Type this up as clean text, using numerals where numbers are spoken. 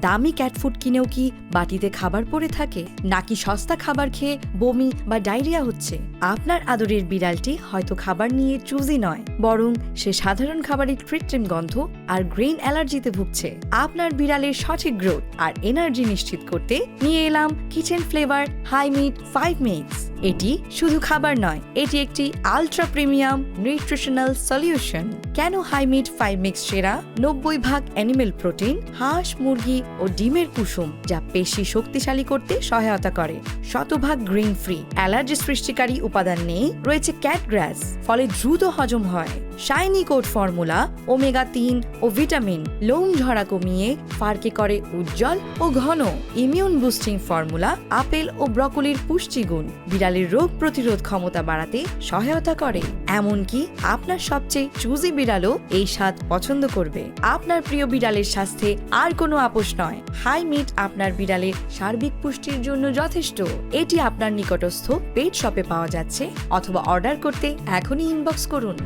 দামি cat food কিনেও কি বাটিতে খাবার পড়ে থাকে, নাকি সস্তা খাবার খেয়ে বমি বা ডায়রিয়া হচ্ছে? আপনার আদরের বিড়ালটি হয়তো খাবার নিয়ে চুজি নয়, বরং সে সাধারণ খাবারের কৃত্রিম গন্ধ আর গ্রেইন অ্যালার্জিতে ভুগছে। আপনার বিড়ালের সঠিক গ্রোথ আর এনার্জি নিশ্চিত করতে নিয়ে এলাম kitchen flavour high meat 5 mix. এটি শুধু খাবার নয়, এটি একটি আলট্রা প্রিমিয়াম নিউট্রিশনাল সলিউশন। কেন হাই মিট 5 মিক্স সেরা? 90% অ্যানিমেল প্রোটিন, হাঁস, মুরগি ও ডিমের কুসুম, যা পেশি শক্তিশালী করতে সহায়তা করে। শতভাগ গ্রিন ফ্রি, অ্যালার্জি সৃষ্টিকারী উপাদান নেই, রয়েছে ক্যাট গ্রাস, ফলে দ্রুত হজম হয়। শাইনি কোট ফর্মুলা, ওমেগা 3 ও ভিটামিন লোম ঝরা কমিয়ে ফারকে করে উজ্জ্বল ও ঘন। ইমিউন বুস্টিং ফর্মুলা, আপেল ও ব্রকলির পুষ্টিগুণ বিড়ালের রোগ প্রতিরোধ ক্ষমতা বাড়াতে সহায়তা করে। এমনকি আপনার সবচেয়ে চুজি বিড়ালও এই স্বাদ পছন্দ করবে। আপনার প্রিয় বিড়ালের স্বাস্থ্যে আর কোনো আপোষ নয়। হাই মিট আপনার বিড়ালের সার্বিক পুষ্টির জন্য যথেষ্ট। এটি আপনার নিকটস্থ পেট শপে পাওয়া যাচ্ছে, অথবা অর্ডার করতে এখনই ইনবক্স করুন।